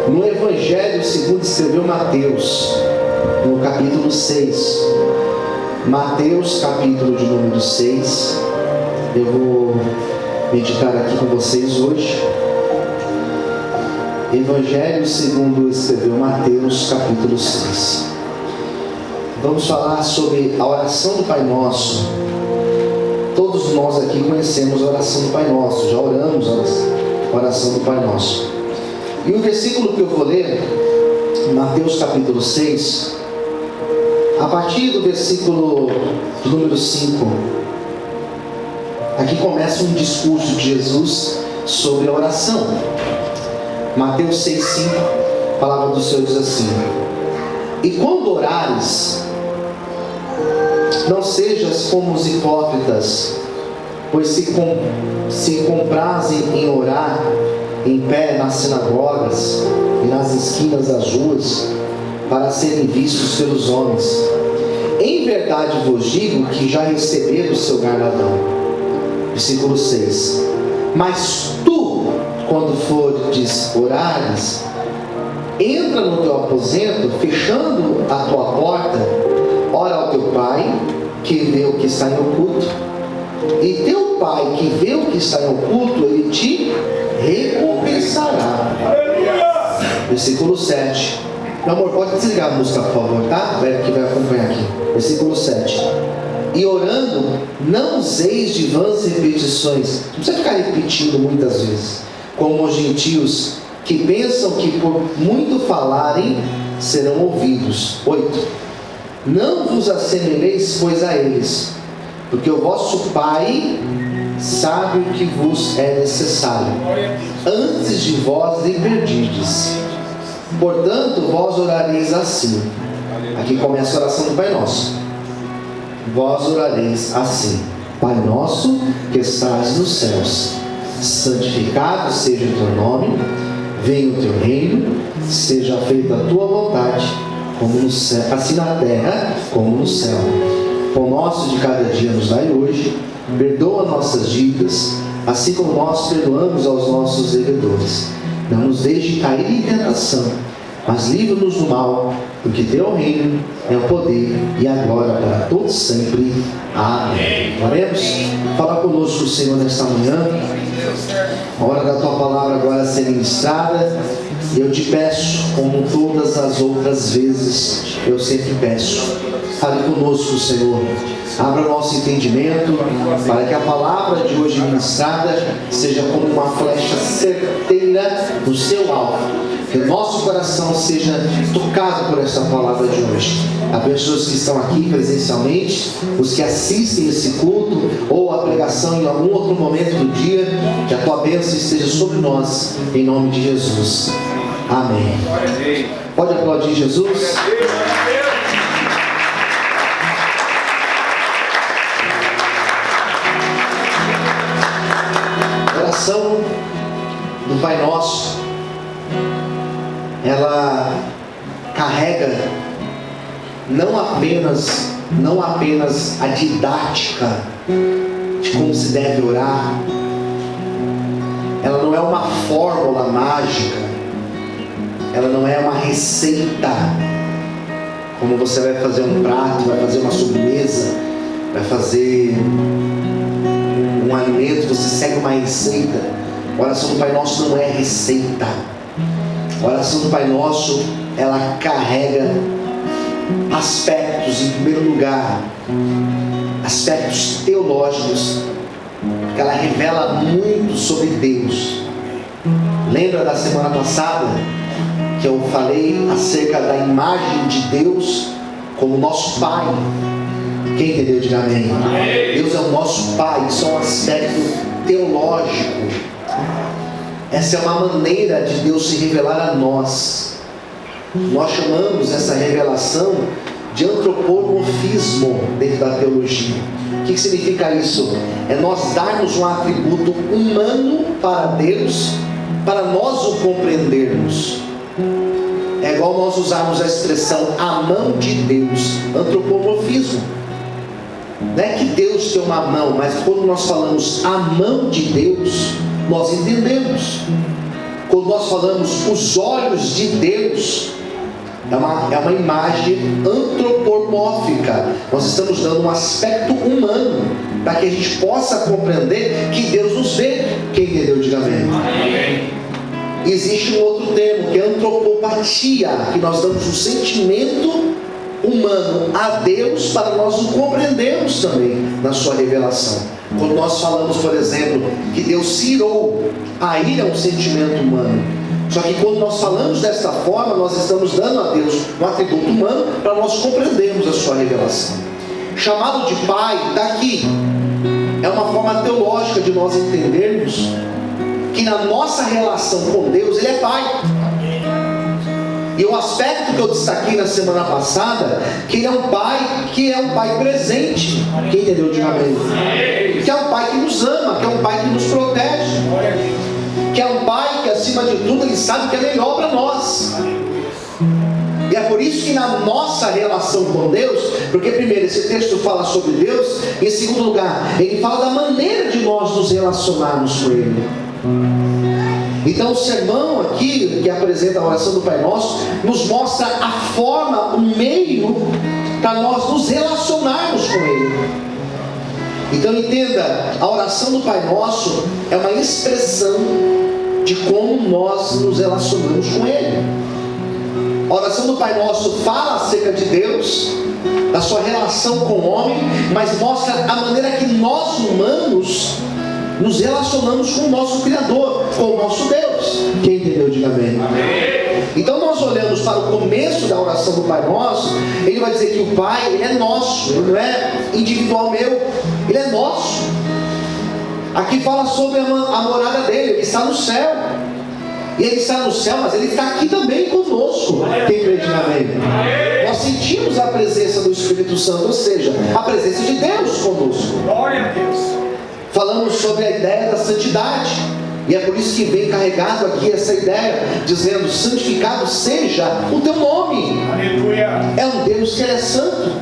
No Evangelho segundo escreveu Mateus, no capítulo 6. Mateus, capítulo de número 6. Eu vou meditar aqui com vocês hoje. Evangelho segundo escreveu Mateus, capítulo 6. Vamos falar sobre a oração do Pai Nosso. Todos nós aqui conhecemos a oração do Pai Nosso, já oramos a oração do Pai Nosso. E o versículo que eu vou ler, Mateus capítulo 6, a partir do versículo de número 5, aqui começa um discurso de Jesus sobre a oração. Mateus 6,5, a palavra do Senhor diz assim: e quando orares, não sejas como os hipócritas, pois se comprazem em orar em pé nas sinagogas e nas esquinas das ruas, para serem vistos pelos homens. Em verdade vos digo que já receberam o seu galardão. Versículo 6. Mas tu, quando fores orares, entra no teu aposento, fechando a tua porta, ora ao teu Pai, que vê o que está em oculto, e teu Pai, que vê o que está em oculto, Ele te recompensará. Versículo 7. Meu amor, pode desligar a música, por favor, tá? O Eric que vai acompanhar aqui. Versículo 7. E orando, não useis de vãs repetições. Não precisa ficar repetindo muitas vezes, como os gentios, que pensam que por muito falarem serão ouvidos. 8. Não vos assemelheis, pois, a eles, porque o vosso Pai sabe o que vos é necessário, antes de vós lhe pedirdes. Portanto, vós orareis assim. Aqui começa a oração do Pai Nosso. Vós orareis assim: Pai nosso que estás nos céus, santificado seja o teu nome, venha o teu reino, seja feita a tua vontade, como no céu, assim na terra como no céu. O pão nosso de cada dia nos dai hoje, perdoa nossas dívidas, assim como nós perdoamos aos nossos devedores. Não nos deixe cair em tentação, mas livra-nos do mal, porque teu é o reino, é o poder e a glória para todos sempre. Amém. Oremos. Fala conosco, Senhor, nesta manhã. A hora da tua palavra agora ser ministrada. Eu te peço, como todas as outras vezes eu sempre peço, fale conosco, Senhor. Abra o nosso entendimento, para que a palavra de hoje ministrada seja como uma flecha certeira no seu alvo. Que o nosso coração seja tocado por essa palavra de hoje. Abençoe os que estão aqui presencialmente, os que assistem esse culto ou a pregação em algum outro momento do dia. Que a tua bênção esteja sobre nós, em nome de Jesus. Amém. Pode aplaudir Jesus? A oração do Pai Nosso, ela carrega não apenas a didática de como se deve orar. Ela não é uma fórmula mágica, ela não é uma receita, como você vai fazer um prato, vai fazer uma sobremesa, vai fazer um alimento, você segue uma receita. A oração do Pai Nosso não é receita. A oração do Pai Nosso, ela carrega aspectos, em primeiro lugar, aspectos teológicos, que ela revela muito sobre Deus. Lembra da semana passada que eu falei acerca da imagem de Deus como nosso Pai? Quem entendeu, diga amém. Deus é o nosso Pai. Isso é um aspecto teológico. Essa é uma maneira de Deus se revelar a nós. Nós chamamos essa revelação de antropomorfismo dentro da teologia. O que significa isso? É nós darmos um atributo humano para Deus, para nós o compreendermos. É igual nós usarmos a expressão a mão de Deus, antropomorfismo. Não é que Deus tem uma mão, mas quando nós falamos a mão de Deus, nós entendemos. Quando nós falamos os olhos de Deus, é uma imagem antropomórfica. Nós estamos dando um aspecto humano para que a gente possa compreender que Deus nos vê. Quem entendeu, diga amém. Existe um outro termo que é antropopatia, que nós damos um sentimento humano a Deus para nós o compreendermos também na sua revelação. Quando nós falamos, por exemplo, que Deus se irou, a ira é um sentimento humano. Só que quando nós falamos desta forma, nós estamos dando a Deus um atributo humano para nós compreendermos a sua revelação. Chamado de Pai, está aqui. É uma forma teológica de nós entendermos que na nossa relação com Deus, Ele é Pai. E o aspecto que eu destaquei na semana passada, que Ele é um Pai que é um Pai presente. Quem entendeu? Diga amém. Que é um Pai que nos ama, que é um Pai que nos protege, que é um Pai que acima de tudo Ele sabe o que é melhor para nós. E é por isso que na nossa relação com Deus, porque primeiro esse texto fala sobre Deus, e em segundo lugar, ele fala da maneira de nós nos relacionarmos com Ele. Então o sermão aqui, que apresenta a oração do Pai Nosso, nos mostra a forma, o meio para nós nos relacionarmos com Ele. Então entenda, a oração do Pai Nosso é uma expressão de como nós nos relacionamos com Ele. A oração do Pai Nosso fala acerca de Deus, da sua relação com o homem, mas mostra a maneira que nós humanos nos relacionamos com o nosso Criador, com o nosso Deus. Quem entendeu, diga amém. Então nós olhamos para o começo da oração do Pai Nosso, ele vai dizer que o Pai, Ele é nosso, Ele não é individual meu, Ele é nosso. Aqui fala sobre a morada dele, Ele está no céu. E Ele está no céu, mas Ele está aqui também conosco. Quem crê, diga amém. Nós sentimos a presença do Espírito Santo, ou seja, a presença de Deus conosco. Glória a Deus. Falamos sobre a ideia da santidade, e é por isso que vem carregado aqui essa ideia, dizendo: santificado seja o teu nome. Aleluia. É um Deus que Ele é santo,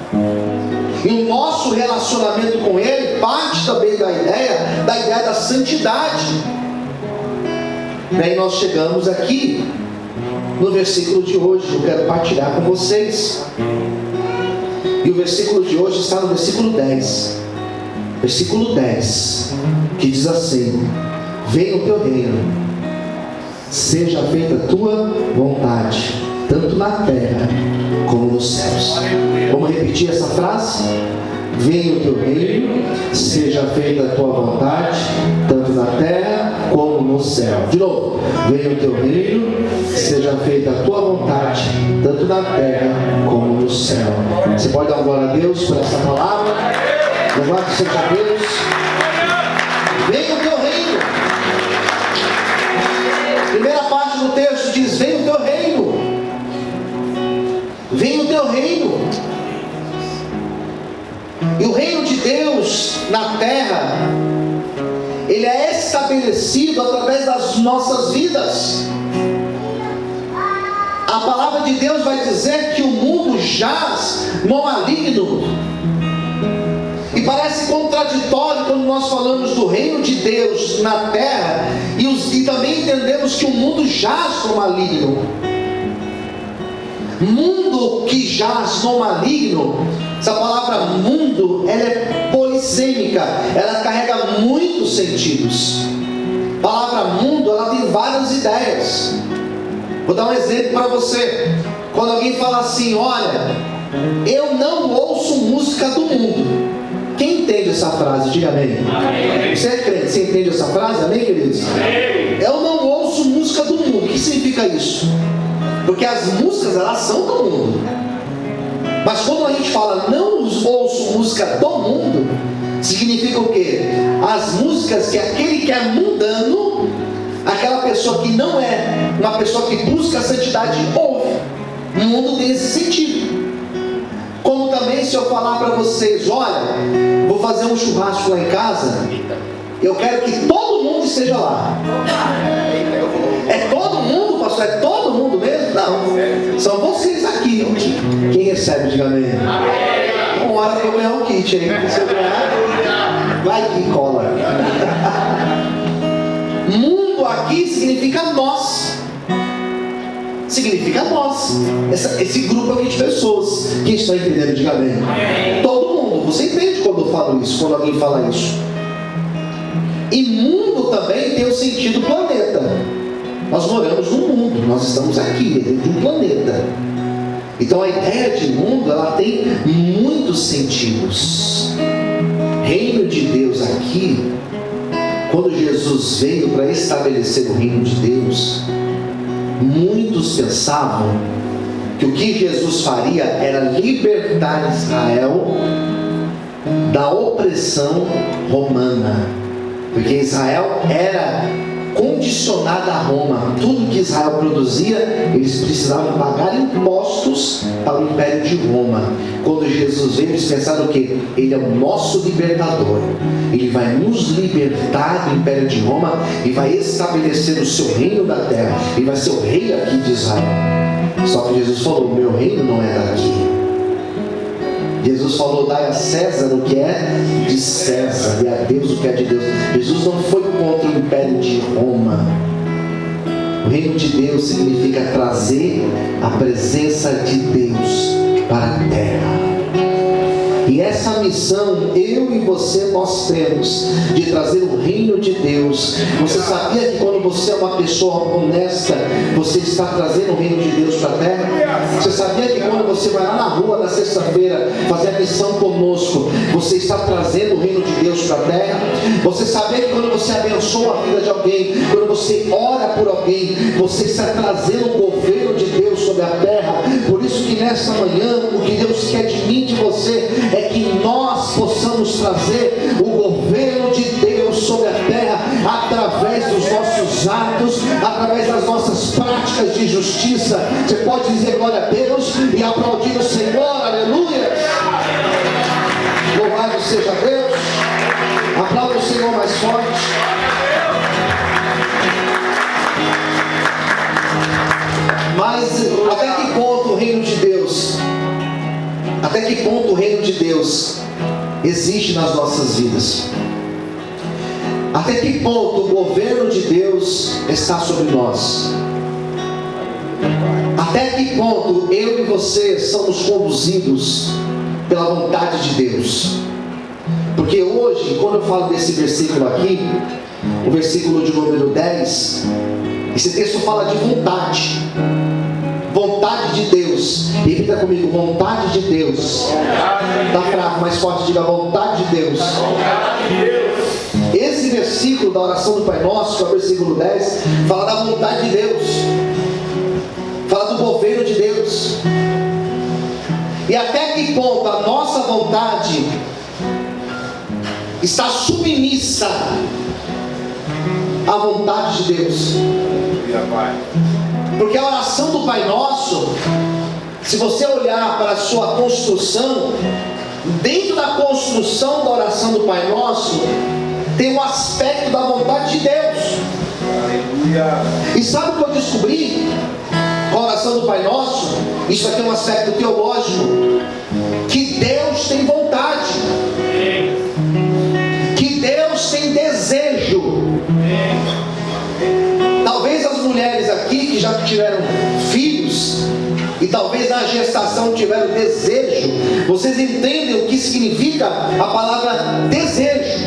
e o nosso relacionamento com Ele parte também da ideia da santidade. Daí nós chegamos aqui no versículo de hoje, eu quero partilhar com vocês, e o versículo de hoje está no versículo 10. Versículo 10, que diz assim: venha o teu reino, seja feita a tua vontade, tanto na terra como nos céus. Vamos repetir essa frase? Venha o teu reino, seja feita a tua vontade, tanto na terra como no céu. De novo: venha o teu reino, seja feita a tua vontade, tanto na terra como no céu. Você pode dar glória a Deus por essa palavra? Louvado seja Deus. Venha o teu reino. Primeira parte do texto diz: venha o teu reino. Venha o teu reino. E o reino de Deus na terra, ele é estabelecido através das nossas vidas. A palavra de Deus vai dizer que o mundo jaz no maligno. E parece contraditório quando nós falamos do reino de Deus na terra e também entendemos que o mundo jaz no maligno. Mundo que jaz no maligno, essa palavra mundo, ela é polissêmica, ela carrega muitos sentidos. A palavra mundo, ela tem várias ideias. Vou dar um exemplo para você. Quando alguém fala assim: olha, eu não ouço música do mundo. Quem entende essa frase? Diga amém. Amém. Você é crente, você entende essa frase? Amém, queridos? Amém. Eu não ouço música do mundo. O que significa isso? Porque as músicas, elas são do mundo. Mas quando a gente fala não ouço música do mundo, significa o quê? As músicas que aquele que é mundano, aquela pessoa que não é uma pessoa que busca a santidade, ouve. O mundo tem esse sentido. Como também se eu falar para vocês: olha, vou fazer um churrasco lá em casa, eu quero que todo mundo esteja lá. É todo mundo, pastor? É todo mundo mesmo? Não, são vocês aqui. Quem recebe, diga amém. Uma hora que eu ganhar um kit aí, se eu ganhar, vai que cola. Mundo mundo aqui significa nós. Significa nós. Esse grupo aqui de pessoas. Quem está entendendo, diga amém. Todo mundo. Você entende quando eu falo isso, quando alguém fala isso. E mundo também tem o sentido planeta. Nós moramos no mundo, nós estamos aqui, dentro de um planeta. Então a ideia de mundo, ela tem muitos sentidos. Reino de Deus aqui, quando Jesus veio para estabelecer o reino de Deus, muitos pensavam que o que Jesus faria era libertar Israel da opressão romana, porque Israel era condicionada a Roma. Tudo que Israel produzia, eles precisavam pagar impostos para o Império de Roma. Quando Jesus veio, eles pensaram o quê? Ele é o nosso libertador. Ele vai nos libertar do Império de Roma e vai estabelecer o seu reino da terra. Ele vai ser o rei aqui de Israel. Só que Jesus falou: meu reino não é daqui. Jesus falou: dai a César o que é de César e a Deus o que é de Deus. Jesus não foi contra o Império de Roma. O reino de Deus significa trazer a presença de Deus para a terra. E essa missão, eu e você, nós temos, de trazer o reino de Deus. Você sabia que quando você é uma pessoa honesta, você está trazendo o reino de Deus para a terra? Você sabia que quando você vai lá na rua na sexta-feira fazer a missão conosco, você está trazendo o reino de Deus para a terra? Você sabia que quando você abençoa a vida de alguém, quando você ora por alguém, você está trazendo o governo de Deus sobre a terra? Por isso que nesta manhã, o que Deus quer de mim e de você é que nós possamos trazer o governo de Deus sobre a terra através dos nossos atos, através das nossas práticas de justiça. Você pode dizer glória a Deus e aplaudir o Senhor, aleluia. Louvado seja Deus. Aplauda o Senhor mais forte. Mas até que ponto o reino de Deus, até que ponto o reino de Deus existe nas nossas vidas? Até que ponto o governo de Deus está sobre nós? Até que ponto eu e você somos conduzidos pela vontade de Deus? Porque hoje, quando eu falo desse versículo aqui, o versículo de número 10, esse texto fala de vontade. Vontade de Deus. Repita comigo: vontade de Deus. Está fraco, mais forte, diga: vontade de Deus. Esse versículo da oração do Pai Nosso, que é o versículo 10, fala da vontade de Deus, fala do governo de Deus. E até que ponto a nossa vontade está submissa à vontade de Deus? Porque a oração do Pai Nosso, se você olhar para a sua construção, dentro da construção da oração do Pai Nosso, tem um aspecto da vontade de Deus. Aleluia. E sabe o que eu descobri com a oração do Pai Nosso? Isso aqui é um aspecto teológico. Que Deus tem vontade. Que Deus tem desejo. Talvez as mulheres aqui que já tiveram filhos e talvez na gestação tiveram desejo, vocês entendem o que significa a palavra desejo.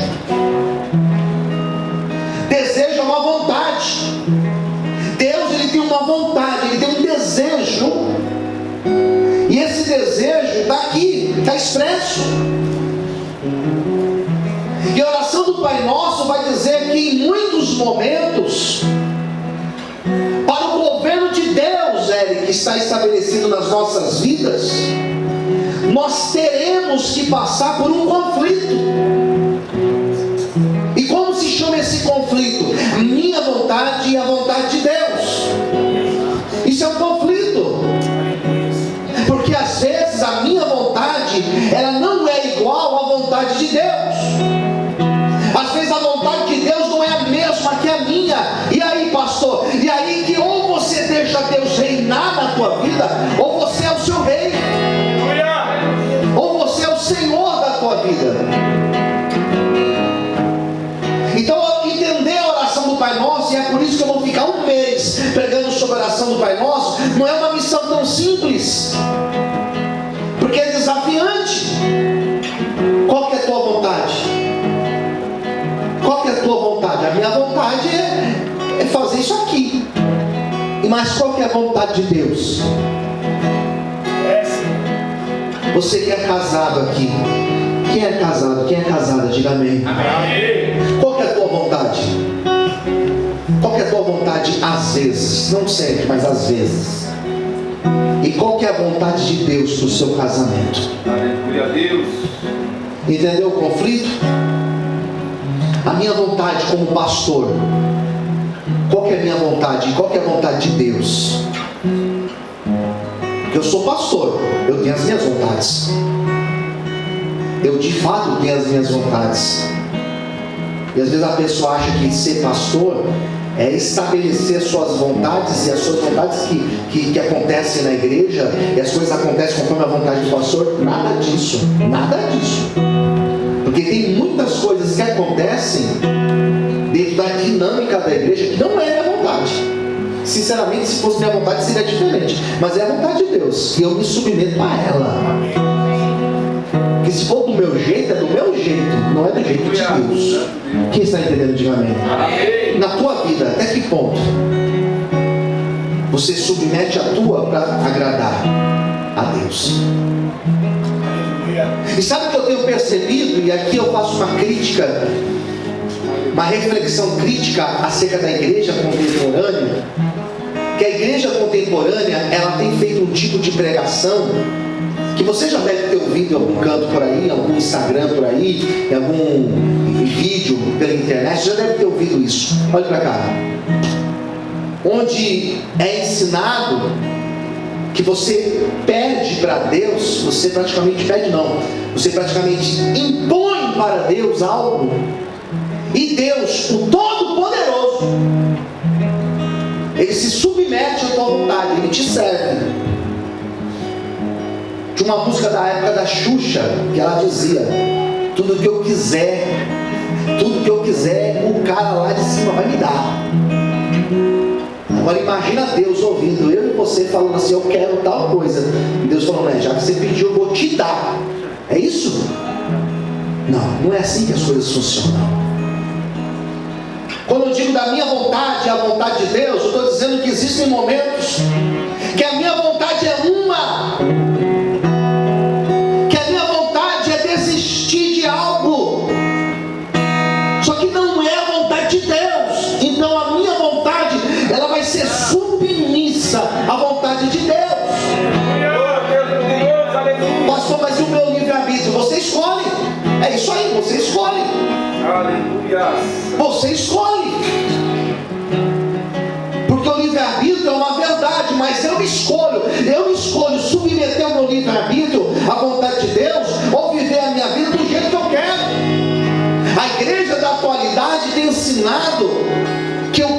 Desejo é uma vontade. Deus, ele tem uma vontade, ele tem um desejo, e esse desejo está aqui, está expresso. E a oração do Pai Nosso vai dizer que em muitos momentos, para o governo de Deus, que está estabelecido nas nossas vidas, nós teremos que passar por um conflito. E como se chama esse conflito? A minha vontade e a vontade de Deus. Isso é um conflito, porque às vezes a minha vontade, ela não é igual à vontade de Deus. Às vezes a vontade de Deus não é a mesma que a minha. E aí, pastor? E aí que ou você deixa Deus reinar na tua vida, ou você é o seu rei, ou você é o Senhor da tua vida. Então, entender a oração do Pai Nosso, e é por isso nós não é uma missão tão simples, porque é desafiante. Qual que é a tua vontade? Qual que é a tua vontade? A minha vontade é fazer isso aqui. Mas qual que é a vontade de Deus? Você que é casado aqui, quem é casado, quem é casada, diga amém. Qual que é a tua vontade? Qual que é a tua vontade às vezes? Não sempre, mas às vezes. E qual que é a vontade de Deus para o seu casamento? Aleluia a Deus. Entendeu o conflito? A minha vontade como pastor, qual que é a minha vontade? E qual que é a vontade de Deus? Porque eu sou pastor, eu tenho as minhas vontades. Eu de fato tenho as minhas vontades. E às vezes a pessoa acha que ser pastor é estabelecer suas vontades, e as suas vontades que acontecem na igreja, e as coisas acontecem conforme a vontade do pastor. Nada disso, nada disso. Porque tem muitas coisas que acontecem dentro da dinâmica da igreja que não é minha vontade. Sinceramente, se fosse minha vontade seria diferente, mas é a vontade de Deus e eu me submeto a ela. Porque se for do meu jeito, é do meu jeito, não é do jeito de Deus. Quem está entendendo, diga amém. Na tua vida, até que ponto você submete a tua para agradar a Deus? E sabe o que eu tenho percebido? E aqui eu faço uma crítica, uma reflexão crítica acerca da igreja contemporânea. Que a igreja contemporânea, ela tem feito um tipo de pregação que você já deve ter ouvido em algum canto por aí, em algum Instagram por aí, em algum vídeo pela internet, já deve ter ouvido isso. Olha para cá. Onde é ensinado que você pede para Deus, você praticamente pede não, você praticamente impõe para Deus algo, e Deus, o Todo-Poderoso, Ele se submete à tua vontade, Ele te serve. Tinha uma música da época da Xuxa, que ela dizia: tudo que eu quiser, o cara lá de cima vai me dar. Agora imagina Deus ouvindo eu e você falando assim: eu quero tal coisa, e Deus falando: já que você pediu, eu vou te dar. É isso? Não é assim que as coisas funcionam. Quando eu digo da minha vontade e a vontade de Deus, eu estou dizendo que existem momentos que a minha vontade é uma, que a minha vontade é desistir de algo, só que não é a vontade de Deus. Então a minha vontade, ela vai ser submissa à vontade de Deus. Pastor, mas e o meu livre-arbítrio? Você escolhe. É isso aí, você escolhe. Aleluia. Você escolhe. Porque o livre-arbítrio é uma verdade, mas eu escolho submeter o meu livre-arbítrio à vontade de Deus, ou viver a minha vida do jeito que eu quero. A igreja da atualidade tem ensinado